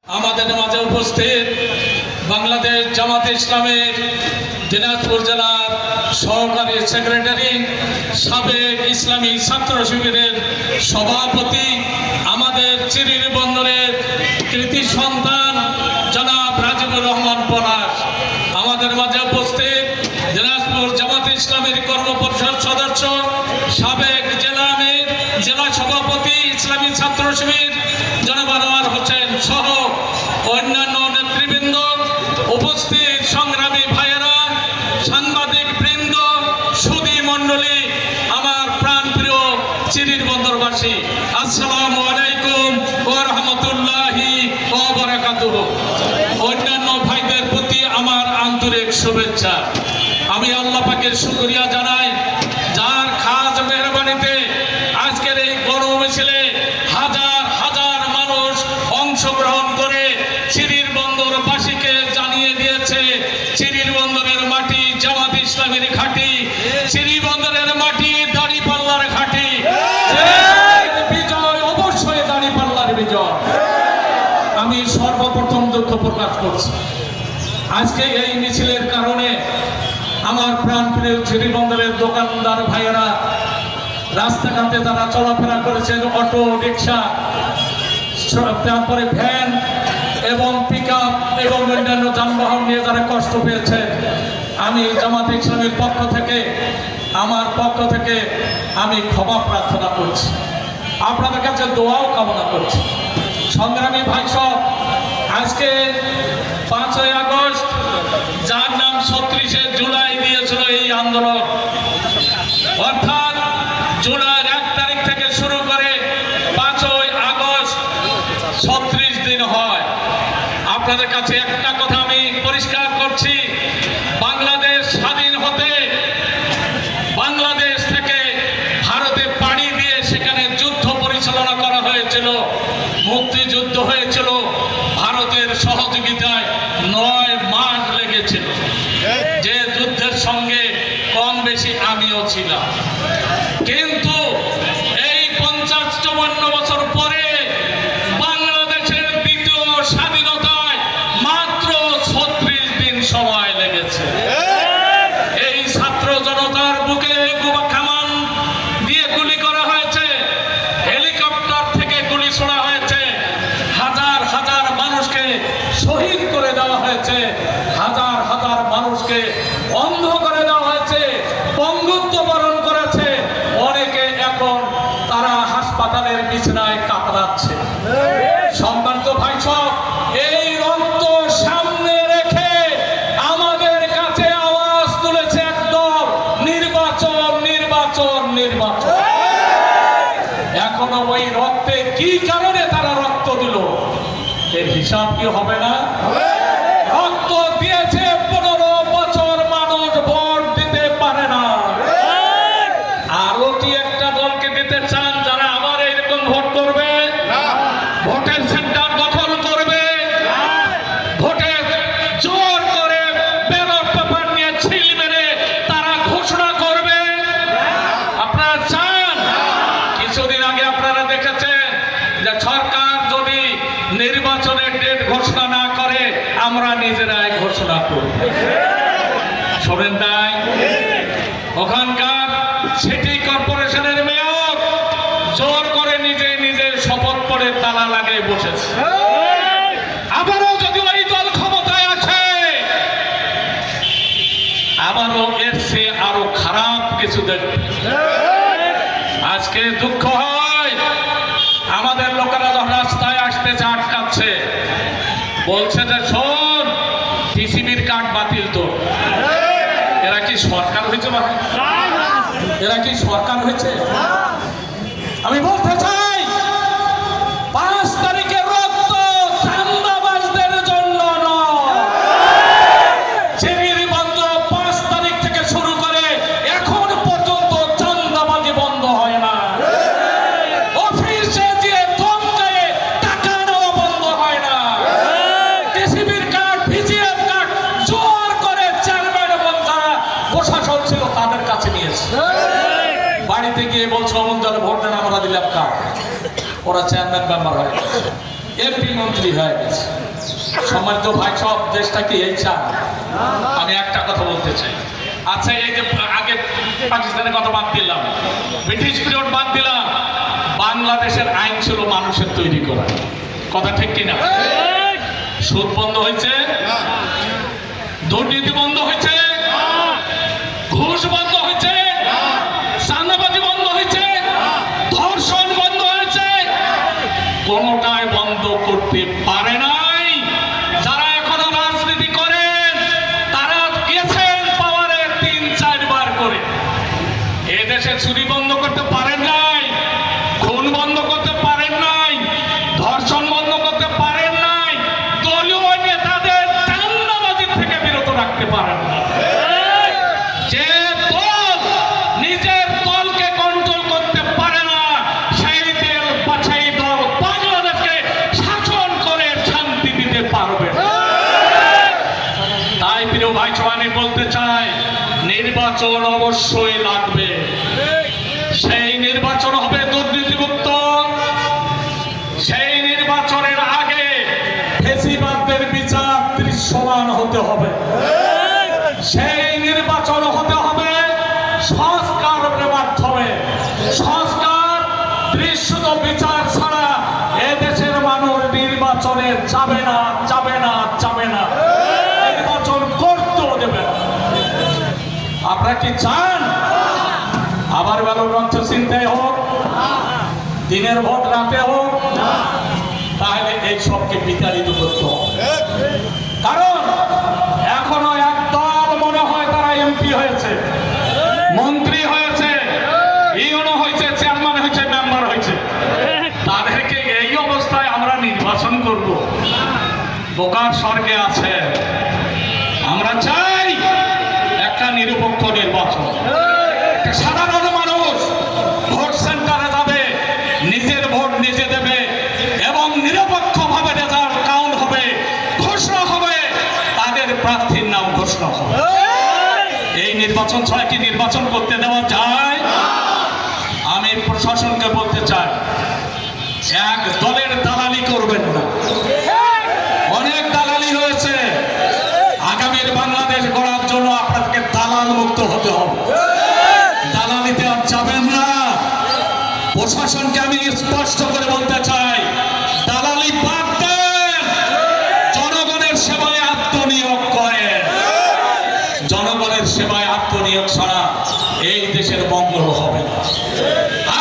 আমাদের মাঝে উপস্থিত বাংলাদেশ জামাতে ইসলামের দিনাজপুর জেলার সহকারী সেক্রেটারি, সাবেক ইসলামী ছাত্র শিবিরের সভাপতি, আমাদের চিরির বন্দরের কৃতি সন্তান জনাব রাজিবুর রহমান পলাশ। আমাদের মাঝে উপস্থিত দিনাজপুর জামাতে ইসলামের কর্মপরিষদ সদস্য, সাবেক জেলা আমির, জেলা সভাপতি ইসলামী ছাত্র শিবির জনাব আনোয়ার হোসেন সহ অন্যান্য নেতৃবৃন্দ, উপস্থিত সংগ্রামী ভাইয়েরা, সাংবাদিক বৃন্দ, সুধী মণ্ডলী, আমার প্রাণপ্রিয় চিরির বন্দরবাসী, আসসালামু আলাইকুম ওয়া রাহমাতুল্লাহি ওয়া বারাকাতুহু। অন্যান্য ভাইদের প্রতি আমার আন্তরিক শুভেচ্ছা। আমি আল্লাহ পাকের শুকরিয়া জানাই, যার খাস মেহরবানিতে আজকের এই গণমিছিলে হাজার হাজার মানুষ অংশগ্রহণ করে চিরির বন্দরবাসীকে জানিয়ে দিয়েছে চিরির বন্দরের মাটি জামাত ইসলামের ঘাঁটি, চিরি বন্দরের মাটি দাঁড়িপাল্লার ঘাঁটি। বিজয় অবশ্যই দাঁড়িপাল্লার বিজয়। আমি সর্বপ্রথম দুঃখ প্রকাশ করছি, আজকে এই মিছিলের কারণে আমার প্রাণপ্রিয় চিরি বন্দরের দোকানদার ভাইয়েরা, রাস্তাঘাটে যারা চলাফেরা করেছেন, অটো রিক্সা, তারপরে ভ্যান এবং পিকআপ এবং অন্যান্য যানবাহন নিয়ে যারা কষ্ট পেয়েছে, আমি জামাত ইসলামের পক্ষ থেকে, আমার পক্ষ থেকে আমি ক্ষমা প্রার্থনা করছি, আপনাদের কাছে দোয়াও কামনা করছি। সংগ্রামী ভাই সব, আজকে 5ই আগস্ট, যার নাম 36শে জুলাই দিয়েছিল এই আন্দোলন, অর্থাৎ জুলাইয়ের 1 তারিখ থেকে শুরু করে 5ই আগস্ট 36 দিন হয়। আপনাদের কাছে একটা কথা আমি পরিষ্কার করছি, বাংলাদেশ স্বাধীন হতে বাংলাদেশ থেকে ভারতে পাড়ি দিয়ে সেখানে যুদ্ধ পরিচালনা করা হয়েছিল, মুক্তিযুদ্ধ হয়েছিল, ভারতের সহযোগিতায় 9 মাস লেগেছিল, যে যুদ্ধের সঙ্গে কম বেশি আমিও ছিলাম। কিন্তু এই 50-54 বছর পরে বাংলাদেশের দ্বিতীয় স্বাধীনতায় মাত্র 36 দিন সময় লেগেছে। এই ছাত্র জনতার বুকে কামান দিয়ে গুলি করা হয়েছে, হেলিকপ্টার থেকে গুলি ছোড়া হয়েছে, হাজার হাজার মানুষকে শহীদ করে দেওয়া হয়েছে, হাজার হাজার মানুষকে অন্ধ করে দেওয়া হয়েছে, পঙ্গুত্ব বরণ করেছে, অনেকে এখন তারা হাসপাতালের বিছানায় কাতরাচ্ছে। সম্মানিত ভাই সব, এই রক্ত সামনে রেখে আমাদের কাছে আওয়াজ তুলেছে একদম নির্বাচন নির্বাচন নির্বাচন। এখনো ওই রক্তে কি কারণে তারা রক্ত দিল, এর হিসাব কি হবে না? রক্ত দিয়েছে 15 বছর, মানুষ ভোট দিতে পারে না। আরো কি একটা দলকে দিতে চান যারা আবার এইরকম ভোট করবে, ভোটের সেন্টার দখল করবে, ভোটে জোর করে ব্যালট পেপার নিয়ে ছিল মেরে তারা ঘোষণা করবে? আপনারা চান? কিছুদিন আগে আপনারা দেখেছেন যে সরকার যদি নির্বাচনের ডেট ঘোষণা না করে, আমরা নিজেরাই ঘোষণা করব। শোনেন তাই, ওখানকার সিটি কর্পোরেশনের মেয়র জোর করে নিজে নিজে শপথ করে তালা লাগিয়ে বসেছে। আবারও যদি ওই দল ক্ষমতায় আসে, আবারও এর চেয়ে আরো খারাপ কিছু দেখবে। আজকে দুঃখ হয়, আমাদের লোকেরা যখন রাস্তায় আসতেছে আটকাচ্ছে, বলছে যে শোন, টিসিবির কার্ড বাতিল তো। এরা কি সরকার হয়েছে? এরা কি সরকার হয়েছে? আমি বলতে চাই, 5 তারিখের রক্ত চাঁদাবাজদের জন্য নয়। চিরির বন্দর 5 তারিখ থেকে শুরু করে এখন পর্যন্ত চাঁদাবাজি বন্ধ হয় না। অফিসে যে ধমকে টাকা নেওয়া বন্ধ হয় না। টিসিবির কার্ড, ভিজিএফ কার্ড জোর করে চেয়ারম্যান এবং যারা প্রশাসন ছিল তাদের কাছে নিয়েছে। বাড়িতে গিয়ে বলছে অমন দল ভোট দেন, আমরা দিলাম কার্ড, ওরা চেয়ারম্যান মেম্বার হয়ে গেছে। এমপি মন্ত্রী হয়ে গেছে। সম্মানিত ভাই সব, দেশটা কি এই চান? আমি একটা কথা বলতে চাই। আচ্ছা, এই যে আগে পাকিস্তানের কথা বাদ দিলাম, ব্রিটিশ পিরিয়ড বাদ দিলাম, বাংলাদেশের আইন ছিল মানুষের তৈরি করা। কথা ঠিক কিনা? সুদ বন্ধ হয়েছে, দুর্নীতি বন্ধ হয়েছে, ঘুষ বন্ধ হয়েছে, চাঁদাবাজি বন্ধ হয়েছে, ধর্ষণ বন্ধ হয়েছে, কোনটাই বন্ধ করতে পারে নাই। যারা এখনো রাজনীতি করেন তারা গেছেন পাওয়ারে ৩-৪ বার করে। এদেশে চুরি বন্ধ করতে পারেন নাই, খুন বন্ধ করতে পারেন নাই, ধর্ষণ বন্ধ করতে পারেন নাই, দলীয় নেতাদের চাঁদাবাজি থেকে বিরত রাখতে পারেন না। যে দল নিজের দলকে কন্ট্রোল করতে পারে না, সেই দল বাছাই দল বাংলাদেশকে শাসন করে শান্তি দিতে পারবে না। তাই প্রিয় ভাই আমি বলতে চাই, নির্বাচন অবশ্যই লাগবে। সেই নির্বাচন হবে দুর্নীতিমুক্ত। সেই নির্বাচনের আগে ফ্যাসিবাদদের বিচার দৃশ্যমান হতে হবে। সেই নির্বাচন হতে হবে সংস্কারের মাধ্যমে। সংস্কার, দৃশ্যত বিচার ছাড়া এদেশের মানুষ নির্বাচনে যাবে না, যাবে না, যাবে না, নির্বাচন করতেও দেবে না। আপনারা কি চান আবার ব্যালট বাক্স চিন্তায় হোক, দিনের ভোট রাতে হোক? তাহলে এই সবকে বিতাড়িত করতে হবে। কারণ এখনো এক দল মনে হয় তারা এমপি হয়েছে, মন্ত্রী হয়েছে, ইউনো হয়েছে, চেয়ারম্যান হয়েছে, মেম্বার হয়েছে, তাদেরকে এই অবস্থায় আমরা নির্বাচন করব? বোকার স্বর্গে আছে। আমরা চাই একটা নিরপেক্ষ নির্বাচন। সাধারণ মানুষ ভোট সেন্টারে যাবে, নিজের ভোট নিজে দেবে এবং নিরপেক্ষভাবে রেজাল্ট কাউন্ট হবে, ঘোষণা হবে, তাদের প্রার্থীর নাম ঘোষণা হবে। এই নির্বাচন ছাড়া কি নির্বাচন করতে দেওয়া যায়? আমি প্রশাসনকে বলতে চাই, এক দলের দালালি করবেন না। অনেক দালালি হয়েছে। আগামীর বাংলাদেশ গড়ার জন্য আপনাদেরকে দালাল মুক্ত হতে হবে। দালালিতে আর যাবেন না। প্রশাসনকে আমি স্পষ্ট করে বলতে চাই, দালালি বাদ দেন, জনগণের সেবায় আত্মনিয়োগ করেন। জনগণের সেবায় আত্মনিয়োগ ছাড়া এই দেশের মঙ্গল হবে না।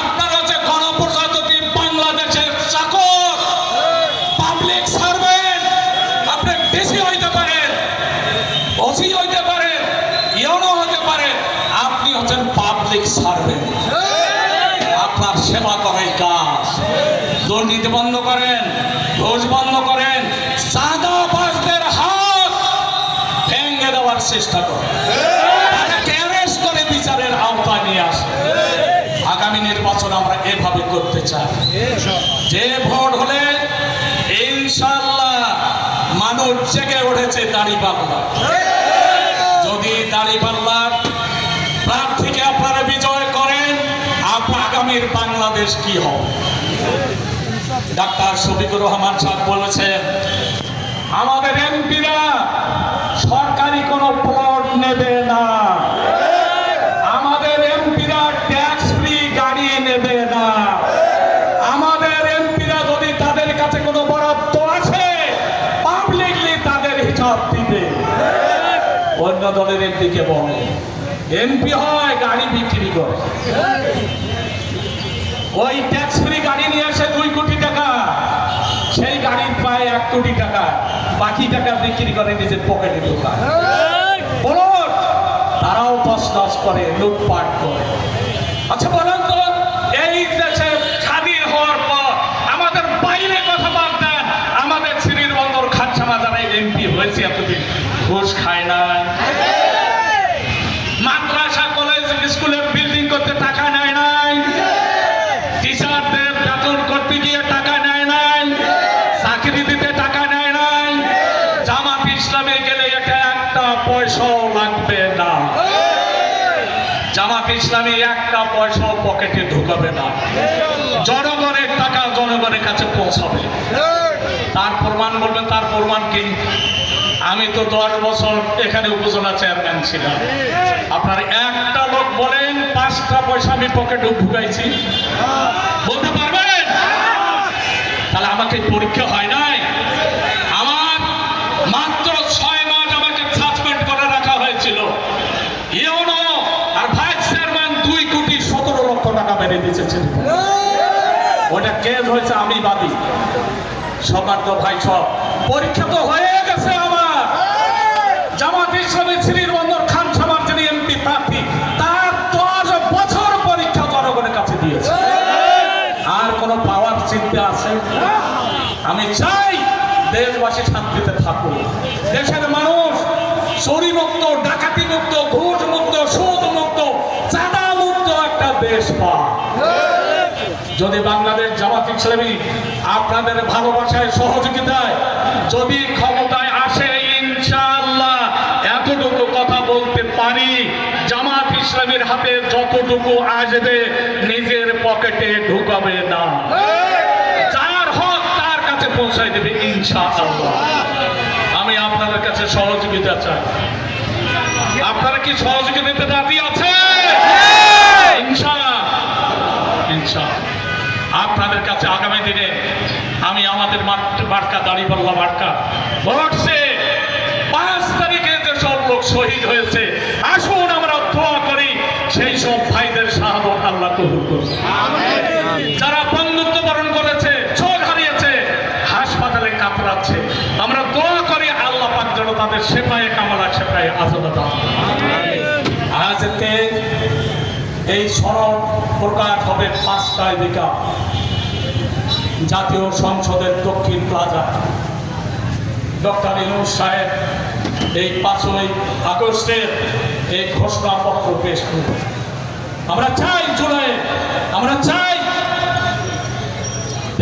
আপনারা যে গণপ্রজাতন্ত্রী বাংলাদেশের চাকর, পাবলিক সার্ভেন্ট, আপনি ডিসি হইতে পারেন, ওসি হইতে পারেন, ইউনো হতে পারেন, আপনি হচ্ছেন পাবলিক সার্ভেন্ট। আপনার সেবা করাই কাজ। দুর্নীতি বন্ধ করেন, ঘুষ বন্ধ করেন, চাঁদাবাজদের হাত ভেঙে দেওয়ার চেষ্টা করেন, তাদেরকে অ্যারেস্ট করে বিচারের আওতায় নিয়ে আসেন। আগামী নির্বাচন আমরা এভাবে করতে চাই, যে ভোট হলে ইনশাআল্লাহ মানুষ জেগে উঠেছে দাঁড়িপাল্লা। যদি দাঁড়িপাল্লার প্রার্থীকে আপনারা বিজয় করেন, আগামীর বাংলাদেশ কি হবে? ডাক্তার শফিকুর রহমান সাহেব বলেছেন, আমাদের এমপিরা সরকারি কোনো প্লট নেবে না, আমাদের এমপিরা ট্যাক্স ফ্রি গাড়ি নেবে না, আমাদের এমপিরা যদি তাদের কাছে কোনো বরাদ্দ আছে পাবলিকলি তাদের হিসাব দিবে। অন্য দলের এমপিকে বলে এমপি হয় গাড়ি বিক্রি করে, ওই ট্যাক্স ফ্রি গাড়ি নিয়ে আসে 2 কোটি টাকা, সেই গাড়ির প্রায় 1 কোটি টাকা, বাকি টাকা বিক্রি করে নিজের পকেটে ঢোকায়। বলুন, তারাও তছনছ করে, লুটপাট করে। আচ্ছা বলেন তো, এই দেশে স্বাধীন হওয়ার পর আমাদের বাইরে কথা বাদ দেন, আমাদের শ্রীর বন্দর খানসামা যারা এমপি হয়েছে এতদিন ঘুষ খায় না, মাদ্রাসা কলেজ স্কুলের বিল্ডিং করতে টাকা নেয় নাই, টিচারদের বেতন করতে গিয়ে টাকা নেয় নাই, চাকরি দিতে টাকা নেয় নাই, জামাত ইসলামে গেলে এটা একটা পয়সাও লাগবে না, জামাত ইসলামী একটা পয়সাও পকেটে ঢুকাবে না, জনগণের টাকা জনগণের কাছে পৌঁছাবে। তার প্রমাণ বলবেন, তার প্রমাণ কি? আমি তো 10 বছর এখানে উপজেলা চেয়ারম্যান ছিলাম। আপনার একটা লোক বলেন 5টা পয়সা আমি পকেটে ঢুকাইছি? বলতে পারবেন? তাহলে আমাকে পরীক্ষা হয় নাই? আমার মাত্র 6 মাস আমাকে সাসপেন্ড করে রাখা হয়েছিল। ইউনো আর ভাইস চেয়ারম্যান 2,17,00,000 টাকা মেরে দিয়েছে। ওটা কেস হয়েছে, আমি বাদী। সৌভাগ্য ভাই সব পরীক্ষা তো হয়ে গেছে আমার। জামাত ইসলামী শ্রীরবন্দর খান সামার যিনি এমপি প্রার্থী, তার 10 বছর পরীক্ষা জনগণের কাছে দিয়েছে। আর কোন পাওয়ার চিন্তা আছে? আমি চাই দেশবাসী শান্তিতে থাকুক, দেশের মানুষ চুরি মুক্ত, ডাকাতি মুক্ত, ঘুষ মুক্ত, সুদ মুক্ত, চাঁদা মুক্ত একটা দেশ পায়। যদি বাংলাদেশ জামাত ইসলামী আপনাদের ভালোবাসায়, সহযোগিতায় যদি ক্ষমতায় আসে, ইনশাআল্লাহ এতটুকু কথা বলতে পারি, জামাত ইসলামীর হাতে যতটুকু আসবে নিজের পকেটে ঢুকাবে না, যার হক তার কাছে পৌঁছাই দেবে ইনশাআল্লাহ। আমি আপনাদের কাছে সহযোগিতা চাই। আপনারা কি সহযোগিতাতে রাজি আছে? ইনশাআল্লাহ আপনাদের কাছে আগামী দিনে আমি আমাদের মার্কা দাঁড়িপাল্লা মার্কা ভোটসে 5 তারিখে যেসব লোক শহীদ হয়েছে, আসুন আমরা দোয়া করি সেই সব ভাইদের শাহাদত আল্লাহ কবুল করুন। যারা বন্ধুত্ব বরণ করেছে, চোখ হারিয়েছে, হাসপাতালে কাতরাচ্ছে, আমরা দোয়া করি আল্লাহ পাক যেন তাদের শেফায়ে কামালা, শেফায়ে আজলা দান। আজকে এই সনদ প্রকাশ হবে 5টায় বিকাল জাতীয় সংসদের দক্ষিণ প্লাজা। ডক্টর ইউনূস সাহেব এই 5ই আগস্টের এই ঘোষণাপত্র পেশ করবেন। আমরা চাই জুলাই, আমরা চাই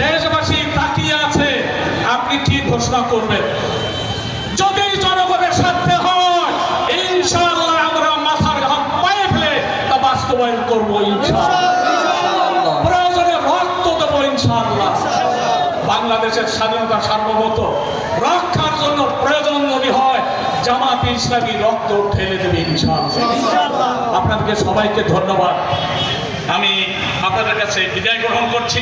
দেশবাসী তাকিয়ে আছে আপনি কি ঘোষণা করবেন। যদি জনগণের স্বার্থে হয়, ইনশাআল্লাহ আমরা মাথার ঘাম পায়ে ফেলে তা বাস্তবায়ন করবো ইনশাআল্লাহ। প্রয়োজনে রক্ত দেবো ইনশাআল্লাহ। বাংলাদেশের স্বাধীনতা সার্বভৌমত্ব রক্ষার জন্য প্রয়োজন যদি হয়, জামাত ইসলামী রক্ত ঢেলে দেবে ইনশাআল্লাহ। আপনাদেরকে সবাইকে ধন্যবাদ। আমি আপনাদের কাছে বিদায় গ্রহণ করছি।